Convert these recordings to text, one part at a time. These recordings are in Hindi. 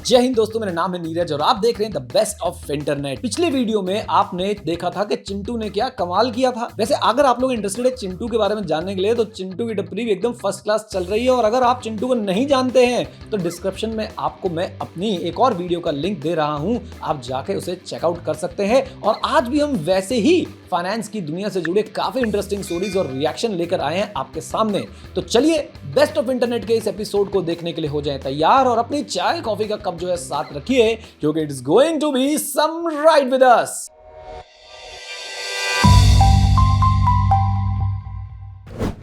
जय हिंद दोस्तों, मेरा नाम है नीरज और आप देख रहे हैं द बेस्ट ऑफ इंटरनेट। पिछले वीडियो में आपने देखा था कि चिंटू ने क्या कमाल किया था। वैसे अगर आप लोग इंटरेस्टेड है चिंटू के बारे में जानने के लिए तो चिंटू की टपरी भी एकदम फर्स्ट क्लास चल रही है। और अगर आप चिंटू को नहीं जानते हैं तो डिस्क्रिप्शन में आपको मैं अपनी एक और वीडियो का लिंक दे रहा हूं, आप जाके उसे चेकआउट कर सकते हैं। और आज भी हम वैसे ही फाइनेंस की दुनिया से जुड़े काफी इंटरेस्टिंग स्टोरीज और रिएक्शन लेकर आए हैं आपके सामने। तो चलिए बेस्ट ऑफ इंटरनेट के इस एपिसोड को देखने के लिए हो जाए तैयार और अपनी चाय कॉफी का कप जो है साथ रखिए, क्योंकि it is going to be some ride with us.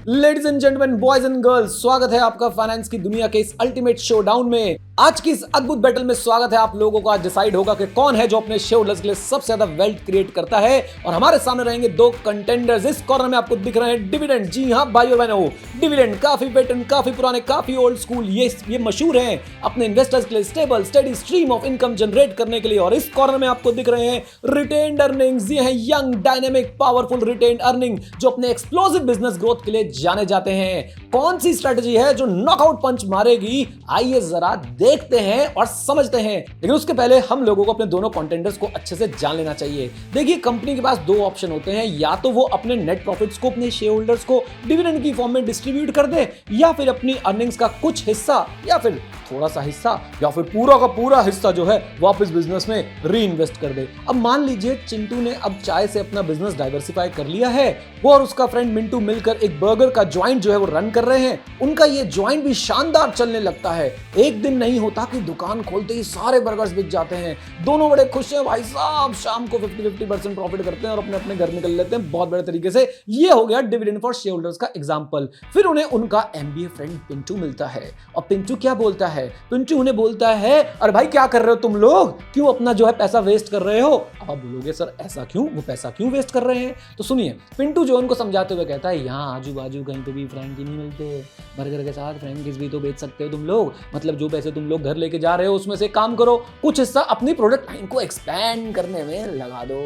Ladies and gentleman, boys and girls, स्वागत है आपका फाइनेंस की दुनिया के इस अल्टीमेट शोडाउन में। आज की इस अद्भुत बैटल में स्वागत है आप लोगों को। आज डिसाइड होगा कि कौन है जो अपने शेयर होल्डर्स के लिए सबसे ज्यादा वेल्थ क्रिएट करता है। और हमारे सामने रहेंगे दो कंटेंडर्स। इस कॉर्नर में आपको दिख रहे हैं डिविडेंड। जी हां भाई और बहनों, डिविडेंड काफी वेटरन, काफी पुराने, काफी ओल्ड स्कूल, ये मशहूर हैं अपने इन्वेस्टर्स के लिए stable steady stream of income generate करने के लिए। और इस कॉर्नर में आपको दिख रहे हैं रिटेन्ड अर्निंग्स। ये है young dynamic powerful retained earning जो अपने एक्सप्लोसिव बिजनेस ग्रोथ के लिए जाने जाते हैं। कौन सी स्ट्रेटजी है जो नॉकआउट पंच मारेगी, आइए जरा देखते हैं और समझते हैं। लेकिन उसके पहले हम लोगों को अपने दोनों कंटेंडर्स को अच्छे से जान लेना चाहिए। देखिए, कंपनी के पास दो ऑप्शन होते हैं, या तो वो अपने नेट प्रॉफिट्स को अपने शेयर होल्डर्स को डिविडेंड की फॉर्म में डिस्ट्रीब्यूट कर दे, या फिर अपनी अर्निंग्स का कुछ हिस्सा या फिर थोड़ा सा हिस्सा या फिर पूरा का पूरा हिस्सा जो है वापस बिजनेस में री इन्वेस्ट कर दे। अब मान लीजिए चिंटू ने अब चाय से अपना बिजनेस डाइवर्सिफाई कर लिया है। वो और उसका फ्रेंड मिंटू मिलकर एक बर्गर का जॉइंट जो है वो रन कर रहे हैं। उनका ये जॉइंट भी शानदार चलने लगता है। एक दिन नहीं होता कि दुकान खोलते ही सारे बर्गर्स बिक जाते हैं। दोनों बड़े खुश हैं भाई साहब। शाम को 50% प्रॉफिट करते हैं और अपने अपने घर निकल लेते हैं बहुत बड़े तरीके से। ये हो गया डिविडेंड फॉर शेयर होल्डर्स का एग्जांपल। फिर उन्हें उनका एमबीए फ्रेंड पिंटू मिलता है और पिंटू क्या बोलता है? पिंटू उन्हें बोलता है, अरे भाई क्या कर रहे हो तुम लोग, क्यों अपना जो है पैसा वेस्ट कर रहे हो? अब आप बोलोगे सर ऐसा क्यों, वो पैसा क्यों वेस्ट कर रहे हैं? तो सुनिए, पिंटू जो उनको समझाते हुए कहता है, यहाँ आजू बाजू कहीं पे भी फ्रैंकी नहीं मिलते, बर्गर के साथ फ्रैंकीज भी तो बेच सकते हो तुम लोग। मतलब जो पैसे तुम लोग घर लेके जा रहे हो उसमें से काम करो, कुछ हिस्सा अपनी प्रोडक्ट लाइन को एक्सपैंड करने में लगा दो।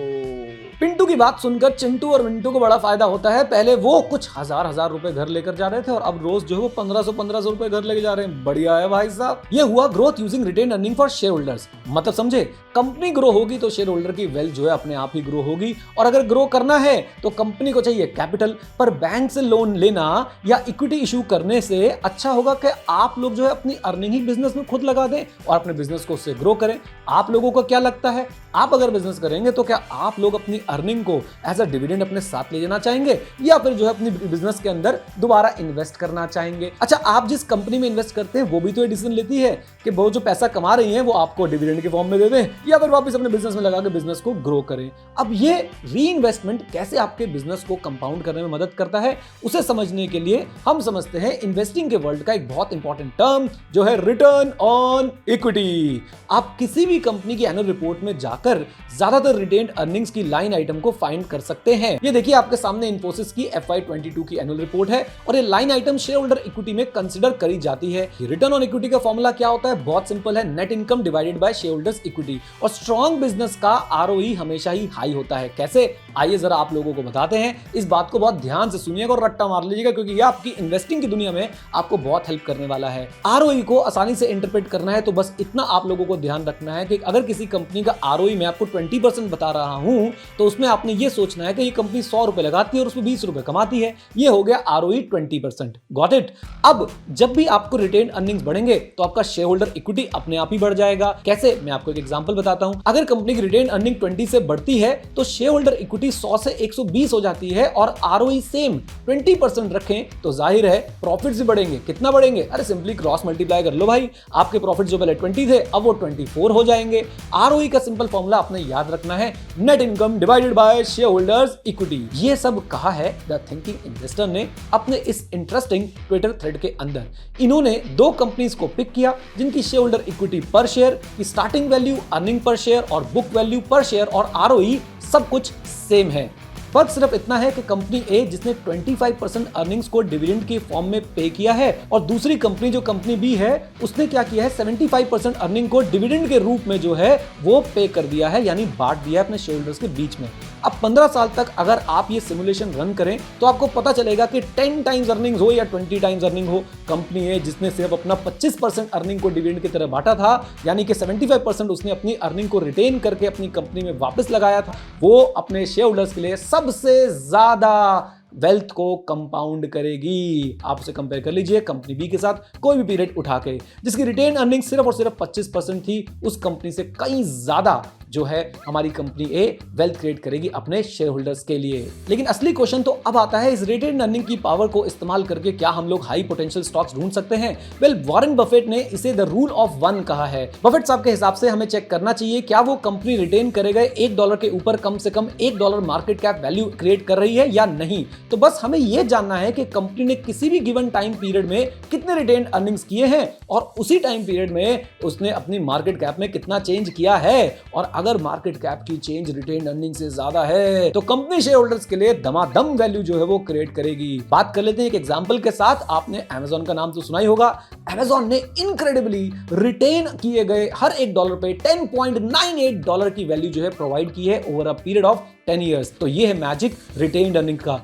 पिंटू की बात सुनकर चिंटू और मिंटू को बड़ा फायदा होता है। पहले वो कुछ हजार रुपए घर लेकर जा रहे थे और अब रोज जो है वो 1500 रुपए घर लेके जा रहे हैं। बढ़िया है भाई साहब। ये हुआ growth using retain earning for shareholders. मतलब समझे, कंपनी ग्रो होगी तो शेयर होल्डर की वेल्थ जो है अपने आप ही ग्रो होगी। और अगर ग्रो करना है तो कंपनी को चाहिए कैपिटल, पर बैंक से लोन लेना या इक्विटी इशू करने से अच्छा होगा कि आप लोग जो है अपनी अर्निंग ही बिजनेस में खुद लगा दें और अपने बिजनेस को उससे ग्रो करें। आप लोगों को क्या लगता है, आप अगर बिजनेस करेंगे तो क्या आप लोग अपनी अर्निंग को एज अ डिविडेंड अपने साथ ले जाना चाहेंगे या फिर जो है अपनी बिजनेस के अंदर दोबारा इन्वेस्ट करना चाहेंगे? अच्छा, आप जिस कंपनी में इन्वेस्ट करते हैं वो भी तो डिसीजन लेती है कि वो जो पैसा कमा रही है वो आपको डिविडेंड के फॉर्म में दे दें या फिर वापस अपने बिजनेस में लगा के बिजनेस को ग्रो करें। अब ये री इन्वेस्टमेंट कैसे आपके बिजनेस को कंपाउंड करने में मदद करता है, उसे समझने के लिए हम समझते हैं इन्वेस्टिंग के वर्ल्ड का एक बहुत इंपॉर्टेंट टर्म जो है रिटर्न ऑन इक्विटी। आप किसी भी कंपनी की एनुअल रिपोर्ट में जाकर ज्यादातर रिटेन्ड अर्निंग्स की लाइन आइटम को फाइंड कर सकते हैं। ये देखिए आपके सामने इन्फोसिस की FY22 की एनुअल रिपोर्ट है और ये line item share holder equity में कंसीडर करी जाती है। रिटर्न ऑन इक्विटी का फॉर्मूला क्या होता है? बहुत सिंपल है, net income divided by share holders equity. और स्ट्रॉन्ग बिजनेस का ROE हमेशा ही हाई होता है। कैसे, आइए जरा आप लोगों को बताते हैं। इस बात को बहुत ध्यान से सुनिएगा और रट्टा मार लीजिएगा, क्योंकि ये आपकी इन्वेस्टिंग की दुनिया में आपको बहुत हेल्प करने वाला है। ROE को आसानी से इंटरप्रेट करना है तो बस इतना आप लोगों को ध्यान रखना है कि अगर किसी कंपनी का ROE मैं आपको 20% बता रहा हूं तो उसमें आपने ये सोचना है कि ये कंपनी 100 रुपए लगाती है और उसमें 20 रुपए कमाती है। ये हो गया ROE 20%। Got it? अब जब भी आपको रिटेन अर्निंग्स बढ़ेंगे तो आपका शेयर होल्डर इक्विटी अपने आप ही बढ़ जाएगा। कैसे, मैं आपको एक एग्जांपल बताता हूं। अगर कंपनी की रिटेन अर्निंग 20 से बढ़ती है तो शेयर होल्डर इक्विटी 100 से 120 हो जाती है और ROE सेम 20% रखें तो जाहिर है प्रॉफिट्स भी बढ़ेंगे। कितना बढ़ेंगे? अरे सिंपली क्रॉस मल्टीप्लाई कर लो भाई। आपके प्रॉफिट जो पहले 20 थे अब वो 24 हो जाएंगे। ROE का सिंपल फॉर्मूला आपने याद रखना है, net income divided by share holders equity. ये सब कहा है द थिंकिंग इन्वेस्टर ने अपने इस इंटरेस्टिंग ट्विटर थ्रेड के अंदर। इन्होंने दो कंपनीज को पिक किया जिनकी शेयर होल्डर इक्विटी पर शेयर की starting value, earning per share और बुक वैल्यू पर शेयर और ROE सब कुछ सेम है। फर्क सिर्फ इतना है कि कंपनी ए जिसने 25% अर्निंग्स को डिविडेंड के फॉर्म में पे किया है और दूसरी कंपनी जो कंपनी बी है उसने क्या किया है, 75% अर्निंग को डिविडेंड के रूप में जो है वो पे कर दिया है, यानी बांट दिया है अपने शेयर होल्डर्स के बीच में। अब 15 साल तक अगर आप ये सिमुलेशन रन करें तो आपको पता चलेगा कि 10 टाइम्स अर्निंग हो या 20 टाइम्स अर्निंग हो, कंपनी है जिसने सिर्फ अपना 25% अर्निंग को डिविडेंड की तरह बांटा था, यानी कि 75% उसने अपनी अर्निंग को रिटेन करके अपनी कंपनी में वापस लगाया था, वो अपने शेयर होल्डर्स के लिए सबसे ज्यादा वेल्थ को कंपाउंड करेगी। आप उसे कंपेयर कर लीजिए कंपनी बी के साथ कोई भी पीरियड उठा के, जिसकी रिटेन अर्निंग सिर्फ और सिर्फ 25% थी, उस कंपनी से कहीं ज्यादा जो है हमारी कंपनी ए वेल्थ क्रिएट करेगी अपने शेयर होल्डर्स के लिए। लेकिन असली क्वेश्चन तो अब आता है, इस रिटेन अर्निंग की पावर को इस्तेमाल करके क्या हम लोग हाई पोटेंशियल स्टॉक्स ढूंढ सकते हैं? वेल, वॉरेन बफेट ने इसे द रूल ऑफ वन कहा है। बफेट साहब के हिसाब से हमें चेक करना चाहिए क्या वो कंपनी रिटेन करे गए $1 के ऊपर कम से कम $1 मार्केट कैप वैल्यू क्रिएट कर रही है या नहीं। तो बस हमें यह जानना है कि कंपनी ने किसी भी गिवन टाइम पीरियड में कितने रिटेन अर्निंग्स किए हैं और उसी टाइम पीरियड में उसने अपनी मार्केट कैप में कितना चेंज किया है, और अगर मार्केट कैप की चेंज रिटेन अर्निंग से ज्यादा है तो कंपनी शेयर होल्डर्स के लिए धमाधम वैल्यू जो है वो क्रिएट करेगी। बात कर लेते हैं एक एग्जांपल के साथ। आपने अमेज़न का नाम तो सुना ही होगा। अमेज़न ने इनक्रेडिबली रिटेन किए गए हर $1 पे $10.98 की वैल्यू जो है प्रोवाइड की है over a period of 10 years. तो ये है मैजिक रिटेन्ड अर्निंग का।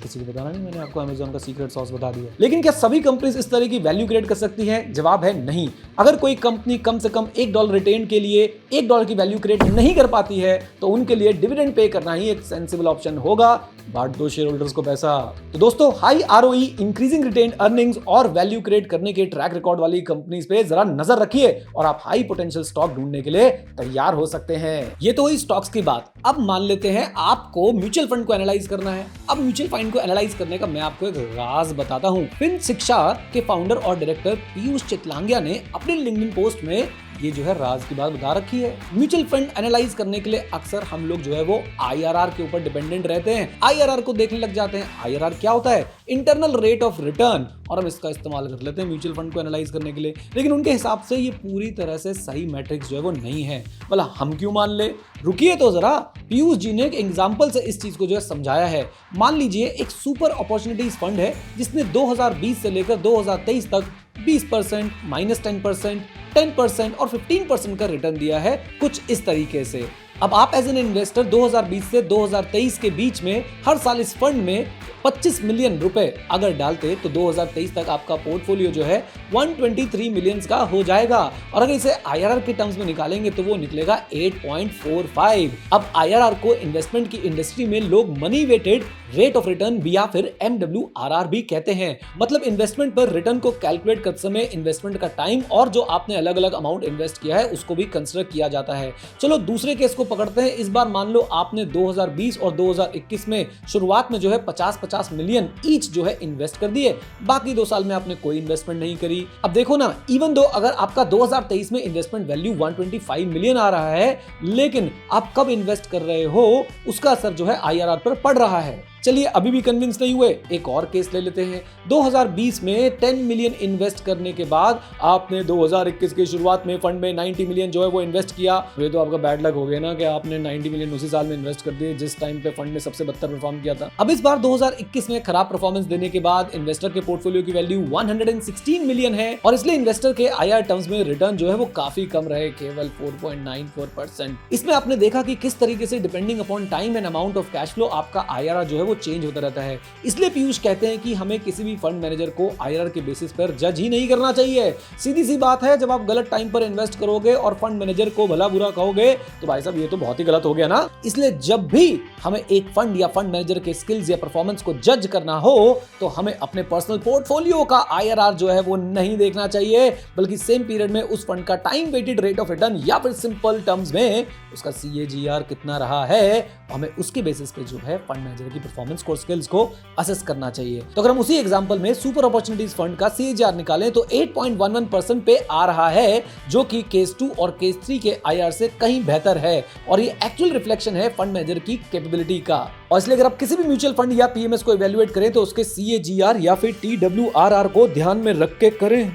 किसी को बताना नहीं, मैंने आपको अमेज़न का सीक्रेट सॉस बता दिया। लेकिन क्या सभी कंपनीज इस तरह की वैल्यू क्रिएट कर सकती हैं? जवाब है नहीं। अगर कोई कंपनी कम से कम $1 रिटेन के लिए $1 की वैल्यू क्रिएट नहीं कर पाती है तो उनके लिए डिविडेंड पे करना ही एक सेंसिबल ऑप्शन होगा। बांट दो शेयर होल्डर्स को पैसा। तो दोस्तों, high ROE, increasing retain earnings और वैल्यू क्रिएट करने के ट्रैक रिकॉर्ड वाली कंपनीज पे जरा नजर रखिए और आप हाई पोटेंशियल स्टॉक ढूंढने के लिए तैयार हो सकते हैं। ये तो हुई स्टॉक्स की बात। अब मान लेते हैं आपको म्यूचुअल फंड को एनालाइज करना है। अब म्यूचुअल फंड को एनालाइज करने का मैं आपको एक राज बताता हूं। फिन शिक्षा के फाउंडर और डायरेक्टर पीयूष चितलांगिया ने अपने लिंक्डइन पोस्ट में ये जो है राज की बात बता रखी है। म्यूचुअल फंड एनालाइज करने के लिए अक्सर हम लोग जो है वो आईआरआर के ऊपर डिपेंडेंट रहते हैं, आईआरआर को देखने लग जाते हैं। आईआरआर क्या होता है? इंटरनल रेट ऑफ रिटर्न, और हम इसका इस्तेमाल कर लेते हैं म्यूचुअल फंड को एनालाइज करने के लिए। लेकिन उनके हिसाब से ये पूरी तरह से सही मैट्रिक्स जो है वो नहीं है। भला हम क्यों मान ले? रुकिए तो जरा। पीयूष जी ने एक एग्जांपल से इस चीज को जो है समझाया है। मान लीजिए एक सुपर अपॉर्चुनिटीज फंड है जिसने 2020 से लेकर 2023 तक 20%, -10%, 10% और 15% का रिटर्न दिया है, कुछ इस तरीके से। अब आप एज एन इन्वेस्टर 2020 से 2023 के बीच में हर साल इस फंड में 25 मिलियन रुपए अगर डालते तो 2023 तक आपका पोर्टफोलियो जो है 123 मिलियन का हो जाएगा। और अगर इसे आईआरआर के टर्म्स में निकालेंगे तो वो निकलेगा 8.45। अब आईआरआर को इन्वेस्टमेंट की इंडस्ट्री में लोग money weighted rate of return या फिर MWRR भी कहते हैं। मतलब इन्वेस्टमेंट पर रिटर्न को कैलकुलेट करते समय इन्वेस्टमेंट का टाइम और जो आपने अलग अलग अमाउंट इन्वेस्ट किया है उसको भी कंसिडर किया जाता है। चलो दूसरे केस को पकड़ते हैं। इस बार मान लो आपने 2020 और 2021 में शुरुआत में जो है 50-50 मिलियन ईच जो है इन्वेस्ट कर दिए, बाकी 2 साल में आपने कोई इन्वेस्टमेंट नहीं करी। अब देखो ना, इवन दो अगर आपका 2023 में इन्वेस्टमेंट वैल्यू 125 मिलियन आ रहा है, लेकिन आप कब इन्वेस्ट कर रहे हो उसका असर जो है आईआरआर पर पड़ रहा है। चलिए अभी भी कन्विंस नहीं हुए, एक और केस ले लेते हैं। 2020 में 10 मिलियन इन्वेस्ट करने के बाद आपने 2021 की शुरुआत में फंड में 90 मिलियन जो है वो इन्वेस्ट किया। ये तो आपका बैड लक हो गया ना कि आपने 90 मिलियन उसी साल में इन्वेस्ट कर दिए जिस टाइम पे फंड ने सबसे बदतर परफॉर्म किया था। अब इस बार 2021 में खराब परफॉर्मेंस देने के बाद इन्वेस्टर के पोर्टफोलियो की वैल्यू 116 मिलियन है और इसलिए इन्वेस्टर के आईआर टर्म्स में रिटर्न जो है वो काफी कम रहे, केवल 4.94%। इसमें आपने देखा कि किस तरीके से depending upon time and amount of cash flow आपका आईआरआर जो है वो चेंज होता रहता है। इसलिए पीयूष कहते हैं कि हमें किसी भी फंड मैनेजर को आईआरआर के बेसिस पर जज ही नहीं करना चाहिए। सीधी सी बात है, जब आप गलत टाइम पर इन्वेस्ट करोगे और फंड मैनेजर को भला बुरा कहोगे तो भाई साहब ये तो बहुत ही गलत हो गया ना। इसलिए जब भी हमें एक फंड या फंड मैनेजर के स्किल्स या परफॉर्मेंस को जज करना हो तो हमें अपने पर्सनल पोर्टफोलियो का आईआरआर जो है वो नहीं देखना चाहिए, बल्कि सेम पीरियड में उस फंड का time weighted rate of return या फिर सिंपल टर्म्स में उसका CAGR कितना रहा है, हमें उसके बेसिस पे जो है फंड मैनेजर की परफॉर्मेंस को स्किल्स को असेस करना चाहिए। तो अगर हम उसी एग्जांपल में सुपर अपॉर्चुनिटीज फंड का CAGR निकालें तो 8.11% पे आ रहा है, जो कि केस 2 और केस 3 के आईआर से कहीं बेहतर है और ये एक्चुअल रिफ्लेक्शन है फंड मैनेजर की कैपेबिलिटी का। और इसलिए अगर आप किसी भी म्यूचुअल फंड या पीएमएस को इवैल्यूएट करें तो उसके CAGR या फिर TWRR को ध्यान में रख के करें।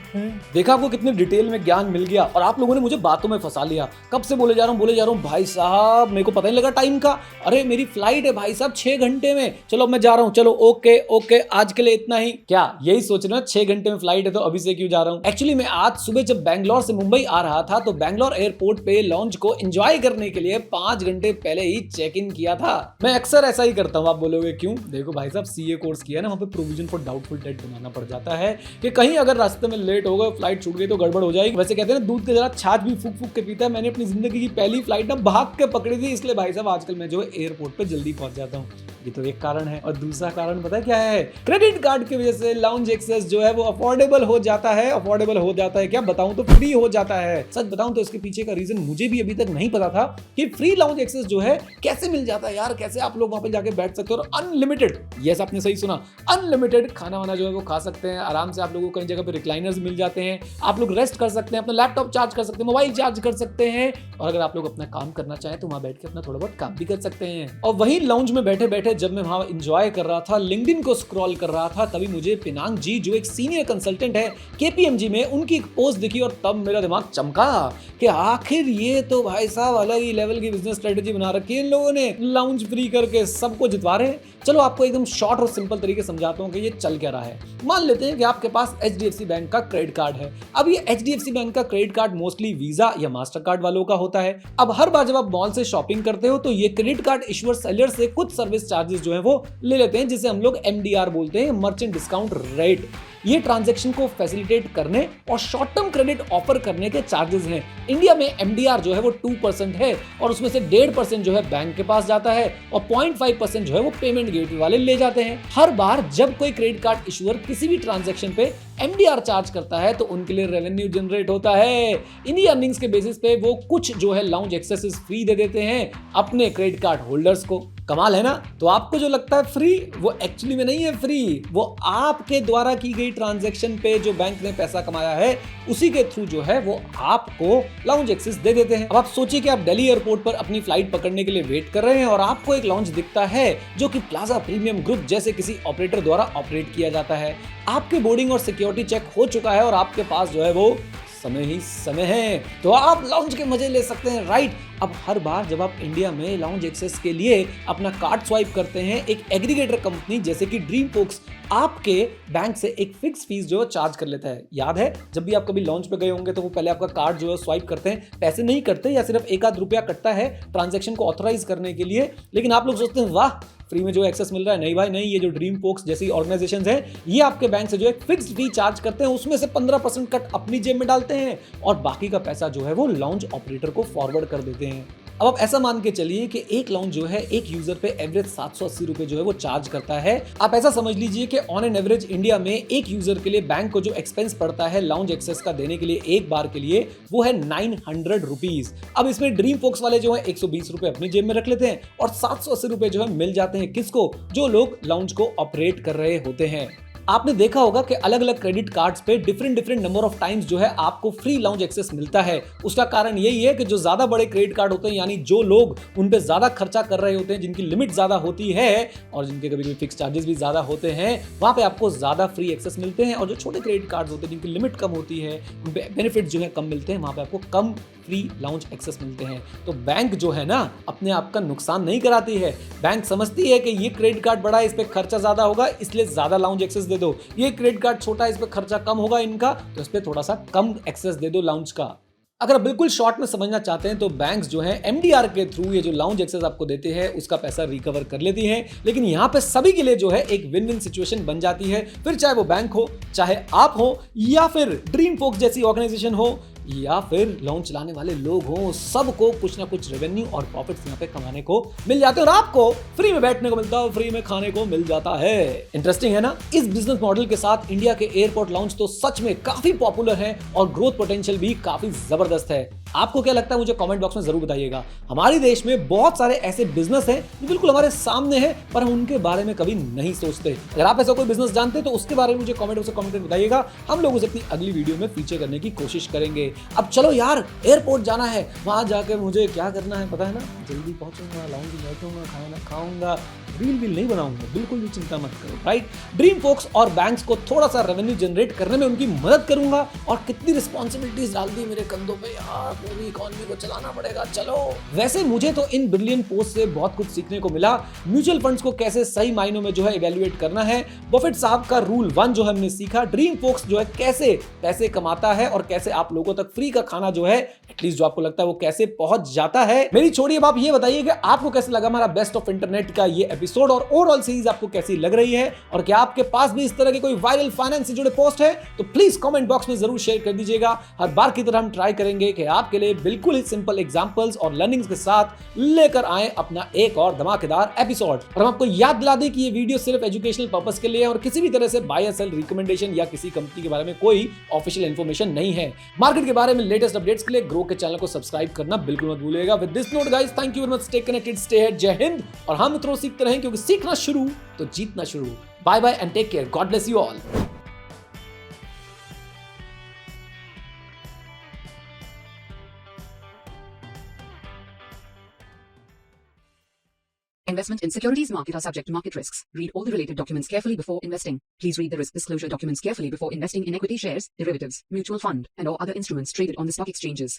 देखा आपको कितने डिटेल में ज्ञान मिल गया और आप लोगों ने मुझे बातों में फंसा लिया। कब से बोले जा रहा हूँ भाई साहब मेरे को पता नहीं लगा टाइम का। अरे मेरी फ्लाइट है भाई साहब 6 घंटे में, चलो मैं जा रहा हूँ, चलो ओके आज के लिए इतना ही। क्या यही सोच रहे हो 6 घंटे में फ्लाइट है तो अभी से क्यों जा रहा हूँ? एक्चुअली मैं आज सुबह जब बैंगलोर से मुंबई आ रहा था तो बैंगलोर एयरपोर्ट पे लॉन्च को एंजॉय करने के लिए 5 घंटे पहले ही चेक इन किया था। मैं अक्सर ऐसा ही करता हूँ। आप बोलोगे क्यों? देखो भाई साहब CA कोर्स किया ना, वहाँ पे प्रोविजन फॉर डाउटफुल डेट बनाना पड़ जाता है कि कहीं अगर रास्ते में लेट हो गए, फ्लाइट छूट गई तो गड़बड़ हो जाएगी। वैसे कहते हैं ना दूध के जरा छाछ भी फूक फूक के पीता है। मैंने अपनी जिंदगी की पहली फ्लाइट ना भाग के पकड़ी थी, इसलिए भाई साहब आजकल मैं जो है एयरपोर्ट पे जल्दी पहुंच जाता हूँ। ये तो एक कारण है। और दूसरा कारण पता है क्या है? क्रेडिट कार्ड की वजह से लाउंज एक्सेस जो है वो अफोर्डेबल हो जाता है। अफोर्डेबल हो जाता है क्या बताऊं तो फ्री हो जाता है। सच बताऊं तो इसके पीछे का रीजन मुझे भी अभी तक नहीं पता था कि फ्री लाउंज एक्सेस जो है कैसे मिल जाता है यार, कैसे आप लोग वहां पे जाके बैठ सकते हो और अनलिमिटेड, यस आपने सही सुना, अनलिमिटेड खाना वाना जो है वो खा सकते हैं आराम से। आप लोगों को कई जगह पे रिक्लाइनर्स मिल जाते हैं, आप लोग रेस्ट कर सकते हैं, अपना लैपटॉप चार्ज कर सकते हैं, मोबाइल चार्ज कर सकते हैं और अगर आप लोग अपना काम करना चाहें तो वहां बैठ के अपना थोड़ा बहुत काम भी कर सकते हैं। और वही लाउंज में बैठे बैठे जब मैं वहां एंजॉय कर रहा था, लिंक्डइन को स्क्रॉल कर रहा था, तभी मुझे पिनांग जी जो एक सीनियर कंसल्टेंट है KPMG में, उनकी एक पोस्ट दिखी और तब मेरा दिमाग चमका कि आखिर ये तो भाई साहब अलग ही लेवल की बिजनेस स्ट्रेटेजी बना रखी है इन लोगों ने, लाउंज फ्री करके सबको जितवा रहे हैं। चलो आपको एकदम शॉर्ट और सिंपल तरीके से समझाता हूं कि ये चल क्या रहा है। मान लेते हैं कि आपके पास HDFC बैंक का क्रेडिट कार्ड है। अब ये HDFC बैंक का क्रेडिट कार्ड मोस्टली वीजा या मास्टर कार्ड वालों का होता है। अब हर बार जब आप मॉल से शॉपिंग करते हो तो ये क्रेडिट कार्ड इश्यूअर सेलर से कुछ सर्विस चार्जेस जो है वो ले लेते हैं, जिसे हम लोग MDR बोलते हैं, मर्चेंट डिस्काउंट रेट। ये ट्रांजैक्शन को फैसिलिटेट करने और शॉर्ट टर्म क्रेडिट ऑफर करने के चार्जेस हैं। इंडिया में MDR जो है वो 2% है और उसमें से 1.5% जो है बैंक के पास जाता है और 0.5% जो है वो पेमेंट गेटवे वाले ले जाते हैं। हर बार जब कोई क्रेडिट कार्ड इशूअर किसी भी ट्रांजैक्शन पे MDR चार्ज करता है तो उनके लिए रेवेन्यू जनरेट होता है। इन्हीं अर्निंग्स के बेसिस पे वो कुछ जो है लाउंज एक्सेसेस फ्री दे देते हैं अपने क्रेडिट कार्ड होल्डर्स को। कमाल है ना? तो आपको जो लगता है फ्री, वो एक्चुअली में नहीं है फ्री, वो आपके द्वारा की गई ट्रांजैक्शन पे जो बैंक ने पैसा कमाया है उसी के थ्रू जो है वो आपको लाउंज एक्सेस दे देते हैं। अब आप सोचिए कि आप दिल्ली एयरपोर्ट पर अपनी फ्लाइट पकड़ने के लिए वेट कर रहे हैं और आपको एक लाउंज दिखता है जो कि प्लाजा प्रीमियम ग्रुप जैसे किसी ऑपरेटर द्वारा ऑपरेट किया जाता है। आपके बोर्डिंग और सिक्योरिटी चेक हो चुका है और आपके पास जो है वो समय ही समय है, तो आप लाउंज के मजे ले सकते हैं, राइट? अब हर बार जब आप इंडिया में लाउंज एक्सेस के लिए अपना कार्ड स्वाइप करते हैं, एक एग्रीगेटर कंपनी जैसे कि ड्रीमफोक्स आपके बैंक से एक फिक्स फीस जो है चार्ज कर लेता है। याद है जब भी आप कभी लॉन्च पे गए होंगे तो वो पहले आपका कार्ड जो है स्वाइप करते हैं, पैसे नहीं कटते या सिर्फ 1-8 रुपया कटता है ट्रांजैक्शन को ऑथराइज करने के लिए। लेकिन आप लोग सोचते हैं वाह फ्री में जो एक्सेस मिल रहा है। नहीं भाई नहीं, ये जो ड्रीमफोक्स जैसी ऑर्गेनाइजेशंस हैं ये आपके बैंक से जो है फिक्स्ड फी चार्ज करते हैं, उसमें से 15% कट अपनी जेब में डालते हैं और बाकी का पैसा जो है वो लाउंज ऑपरेटर को फॉरवर्ड कर देते हैं। अब आप ऐसा मान के चलिए कि एक लाउंज जो है एक यूजर पे एवरेज 780 रुपए जो है वो चार्ज करता है। आप ऐसा समझ लीजिए कि ऑन एन एवरेज इंडिया में एक यूजर के लिए बैंक को जो एक्सपेंस पड़ता है लाउंज एक्सेस का देने के लिए एक बार के लिए वो है 900 रुपीज। अब इसमें ड्रीमफोक्स वाले जो है 120 रुपए अपनी जेब में रख लेते हैं और 780 रुपए जो है मिल जाते हैं किसको? जो लोग लाउंज को ऑपरेट कर रहे होते हैं। आपने देखा होगा कि अलग अलग क्रेडिट कार्ड्स पे डिफरेंट नंबर ऑफ टाइम्स जो है आपको फ्री लाउंज एक्सेस मिलता है। उसका कारण यही है कि जो ज्यादा बड़े क्रेडिट कार्ड होते हैं, यानी जो लोग उन पे ज्यादा खर्चा कर रहे होते हैं, जिनकी लिमिट ज्यादा होती है और जिनके कभी कभी फिक्स चार्जेस भी ज्यादा होते हैं, वहां पे आपको ज्यादा फ्री एक्सेस मिलते हैं। और जो छोटे क्रेडिट कार्ड होते हैं जिनकी लिमिट कम होती है, उन पे बेनिफिट जो है कम मिलते हैं, वहां पे आपको कम फ्री लाउंज एक्सेस मिलते हैं। तो बैंक जो है ना अपने आप का नुकसान नहीं कराती है। बैंक समझती है कि ये क्रेडिट कार्ड बड़ा है, इस पे खर्चा ज्यादा होगा, इसलिए ज्यादा लाउंज एक्सेस दे दो। ये क्रेडिट कार्ड छोटा है, इस पे खर्चा कम होगा इनका, तो इस पे थोड़ा सा कम एक्सेस दे दो लाउंज का। अगर बिल्कुल शॉर्ट में समझना चाहते हैं तो बैंक्स जो है MDR के थ्रू ये जो लाउंज एक्सेस आपको देते हैं उसका पैसा रिकवर कर लेती हैं। लेकिन यहाँ पे सभी के लिए जो है एक विन विन सिचुएशन बन जाती है, फिर चाहे वो बैंक हो, चाहे आप हो, या फिर ड्रीमफोक्स जैसी ऑर्गेनाइजेशन हो, या फिर लॉन्च चलाने वाले लोग हों, सबको कुछ ना कुछ रेवेन्यू और प्रॉफिट्स यहाँ पे कमाने को मिल जाते हैं और आपको फ्री में बैठने को मिलता है, फ्री में खाने को मिल जाता है। इंटरेस्टिंग है ना? इस बिजनेस मॉडल के साथ इंडिया के एयरपोर्ट लाउंज तो सच में काफी पॉपुलर है और ग्रोथ पोटेंशियल भी काफी जबरदस्त है। आपको क्या लगता है मुझे कमेंट बॉक्स में जरूर बताइएगा। हमारे देश में बहुत सारे ऐसे बिजनेस हैं जो बिल्कुल हमारे सामने हैं पर हम उनके बारे में कभी नहीं सोचते। अगर आप ऐसा कोई बिजनेस जानते हैं तो उसके बारे में मुझे कमेंट बॉक्स में कमेंट करके बताइएगा, हम लोग उसे अपनी अगली वीडियो में फीचर करने की कोशिश करेंगे। अब चलो यार, एयरपोर्ट जाना है, वहां जाकर मुझे क्या करना है पता है ना, जल्दी पहुंचूंगा, लाऊंगी, बैठूंगा, खाना खाऊंगा, रील नहीं बनाऊंगा, बिल्कुल भी चिंता मत करो, राइट। ड्रीम फोक्स और बैंक्स को थोड़ा सा रेवेन्यू जनरेट करने में उनकी मदद करूंगा। और कितनी रिस्पॉन्सिबिलिटीज डाल दी मेरे कंधों पे यार, पूरी इकोनॉमी को चलाना पड़ेगा। चलो, वैसे मुझे तो इन ब्रिलियंट पोस्ट से बहुत कुछ सीखने को मिला। म्यूचुअल फंड्स को कैसे सही मायनों में जो है इवैल्यूएट करना है, बफेट साहब का रूल 1 जो हमने सीखा, ड्रीम फोक्स जो है कैसे पैसे कमाता है और कैसे आप लोगों तक फ्री का खाना जो है एटलीस्ट जो आपको लगता है वो कैसे पहुंच जाता है। मेरी छोड़िए, अब आप ये बताइए कि आपको कैसे लगा हमारा बेस्ट ऑफ इंटरनेट का ये एपिसोड और ओवरऑल सीरीज आपको कैसी लग रही है, और क्या आपके पास भी इस तरह के कोई वायरल फाइनेंस से जुड़े पोस्ट है तो प्लीज कमेंट बॉक्स में जरूर शेयर कर दीजिएगा। हर बार की तरह हम ट्राई करेंगे कि आपके लिए बिल्कुल ही सिंपल एग्जांपल्स और लर्निंग्स के साथ लेकर आए अपना एक और धमाकेदार एपिसोड। और हम आपको याद दिला दें कि ये वीडियो सिर्फ एजुकेशनल पर्पस के लिए है और किसी भी तरह से बाय या सेल रिकमेंडेशन या किसी कंपनी के बारे में कोई ऑफिशियल इंफॉर्मेशन नहीं है। मार्केट के बारे में लेटेस्ट अपडेट्स के लिए ग्रो के चैनल को सब्सक्राइब करना बिल्कुल मत भूलिएगा। With this note guys, thank you very much, stay connected, stay here, जय हिंद। और हम मित्रों सीखते रहें, क्योंकि सीखना शुरू तो जीतना शुरू। Bye bye and take care, God bless you all. Investment in securities market are subject to market risks. Read all the related documents carefully before investing. Please read the risk disclosure documents carefully before investing in equity shares, derivatives, mutual fund, and or other instruments traded on the stock exchanges.